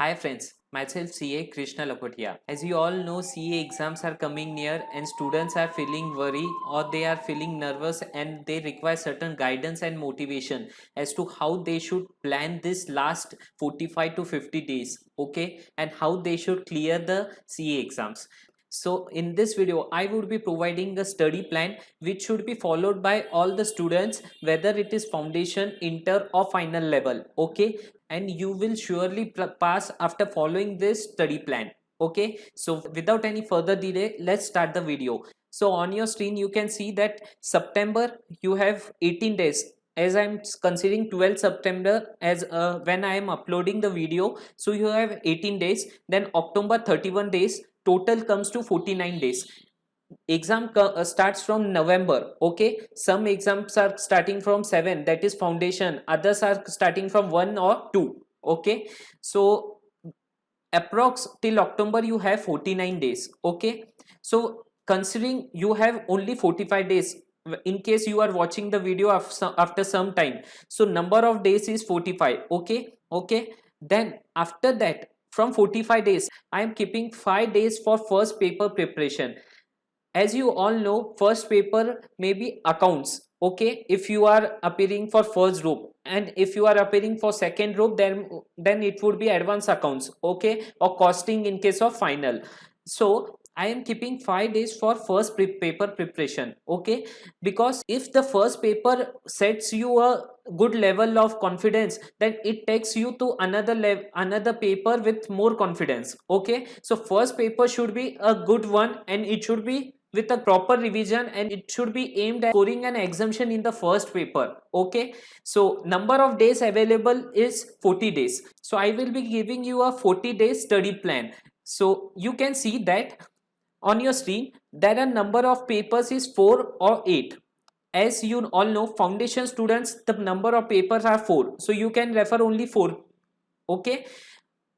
Hi friends, myself CA Krishna Lakotia. As you all know, CA exams are coming near and students are feeling worried or they are feeling nervous and they require certain guidance and motivation as to how they should plan this last 45 to 50 days, okay, and how they should clear the CA exams. So in this video, I would be providing a study plan which should be followed by all the students, whether it is foundation, inter or final level, okay, and you will surely pass after following this study plan. Okay, so without any further delay, let's start the video. So on your screen you can see that September you have 18 days, as I'm considering 12 September as when I am uploading the video. So you have 18 days, then October 31 days, total comes to 49 days. Exam starts from November. Okay, some exams are starting from 7, that is foundation, others are starting from 1 or 2. Okay, so approx till October you have 49 days. Okay, so considering you have only 45 days, in case you are watching the video after some time, so number of days is 45. Okay, then after that, from 45 days I am keeping 5 days for first paper preparation. As you all know, first paper may be accounts. Okay, if you are appearing for first group, and if you are appearing for second group, then it would be advanced accounts, okay, or costing in case of final. So I am keeping 5 days for first paper preparation. Okay, because if the first paper sets you a good level of confidence, then it takes you to another level, another paper with more confidence. Okay, so first paper should be a good one and it should be with a proper revision, and it should be aimed at scoring an exemption in the first paper. Okay, so number of days available is 40 days. So I will be giving you a 40-day study plan. So you can see that on your screen there are number of papers is 4 or 8. As you all know, foundation students, the number of papers are 4, so you can refer only 4. Okay,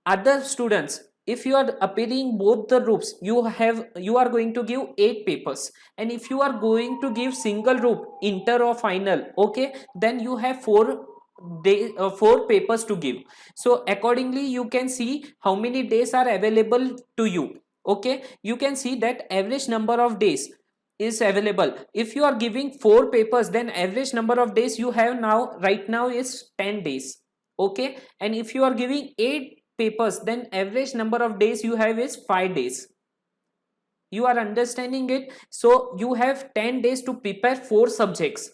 other students, if you are appearing both the groups, you are going to give 8 papers, and if you are going to give single group, inter or final, okay, then you have 4 papers to give. So accordingly you can see how many days are available to you. Okay, you can see that average number of days is available. If you are giving 4 papers, then average number of days you have now right now is 10 days. Okay, and if you are giving 8 papers, then average number of days you have is 5 days. You are understanding it? So you have 10 days to prepare 4 subjects.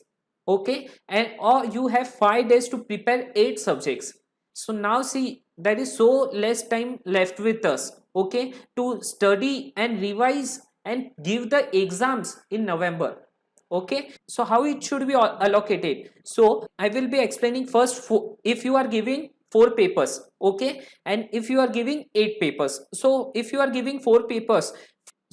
Okay, and or you have 5 days to prepare 8 subjects. So now see, there is so less time left with us, okay, to study and revise and give the exams in November. Okay, so how it should be allocated? So I will be explaining first. If you are giving 4 papers, okay, and if you are giving 8 papers, so if you are giving 4 papers,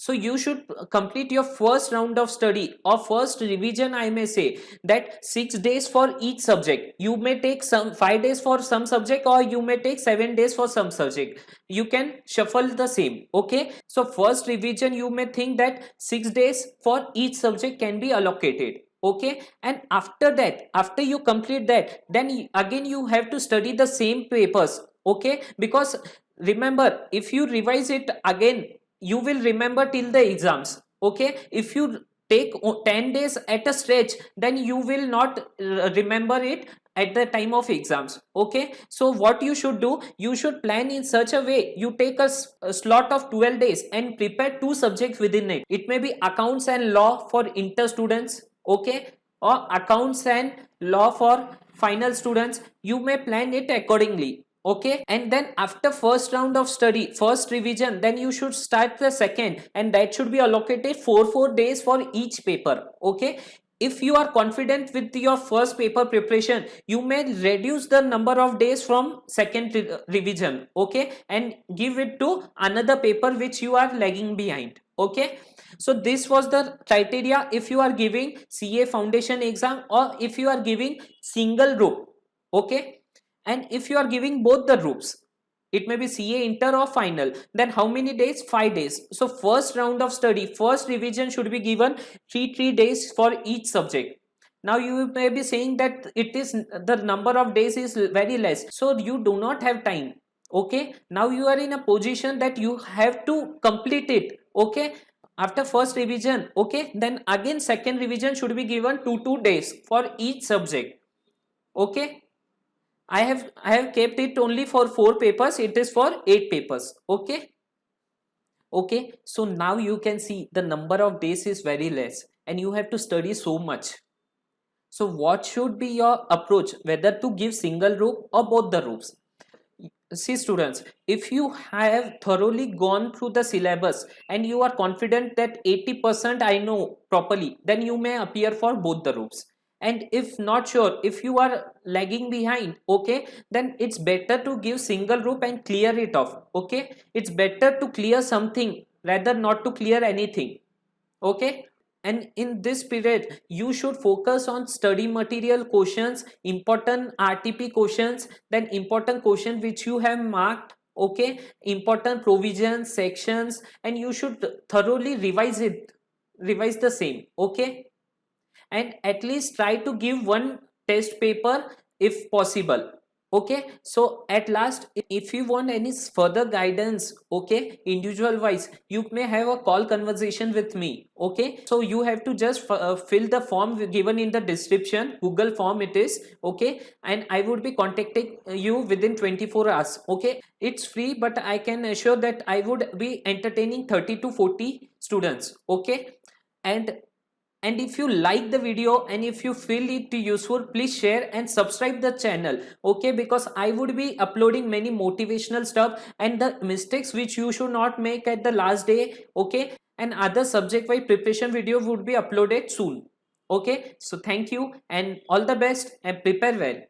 so you should complete your first round of study or first revision. I may say that 6 days for each subject. You may take some 5 days for some subject, or you may take 7 days for some subject. You can shuffle the same. Okay, so first revision, you may think that 6 days for each subject can be allocated. Okay, and after that, after you complete that, then again you have to study the same papers. Okay, because remember, if you revise it again, you will remember till the exams. Okay, if you take 10 days at a stretch, then you will not remember it at the time of exams. Okay, so what you should do, you should plan in such a way, you take a slot of 12 days and prepare 2 subjects within it. It may be accounts and law for inter students, okay, or accounts and law for final students. You may plan it accordingly. Okay, and then after first round of study, first revision, then you should start the second, and that should be allocated 4 days for each paper. Okay, if you are confident with your first paper preparation, you may reduce the number of days from second revision. Okay, and give it to another paper which you are lagging behind. Okay, so this was the criteria if you are giving CA foundation exam, or if you are giving single group. Okay, and if you are giving both the groups, it may be CA inter or final, then how many days? 5 days. So first round of study, first revision should be given 3 days for each subject. Now you may be saying that it is the number of days is very less, so you do not have time. Okay, now you are in a position that you have to complete it. Okay, after first revision, okay, then again second revision should be given 2 days for each subject. Okay, I have kept it only for 4 papers, it is for 8 papers. Okay. Okay, so now you can see the number of days is very less and you have to study so much. So what should be your approach, whether to give single group or both the groups? See students, if you have thoroughly gone through the syllabus and you are confident that 80% I know properly, then you may appear for both the groups. And if not sure, if you are lagging behind, okay, then it's better to give single group and clear it off. Okay, it's better to clear something rather not to clear anything. Okay, and in this period you should focus on study material questions, important RTP questions, then important question which you have marked. Okay, important provisions sections, and you should thoroughly revise the same. Okay, and at least try to give one test paper if possible. Okay, so at last, if you want any further guidance, okay, individual wise, you may have a call conversation with me. Okay, so you have to just fill the form given in the description, Google form it is. Okay, and I would be contacting you within 24 hours. Okay, it's free, but I can assure that I would be entertaining 30 to 40 students. Okay, and if you like the video and if you feel it useful, please share and subscribe the channel. Okay, because I would be uploading many motivational stuff and the mistakes which you should not make at the last day. Okay, and other subject wise preparation video would be uploaded soon. Okay, so thank you and all the best and prepare well.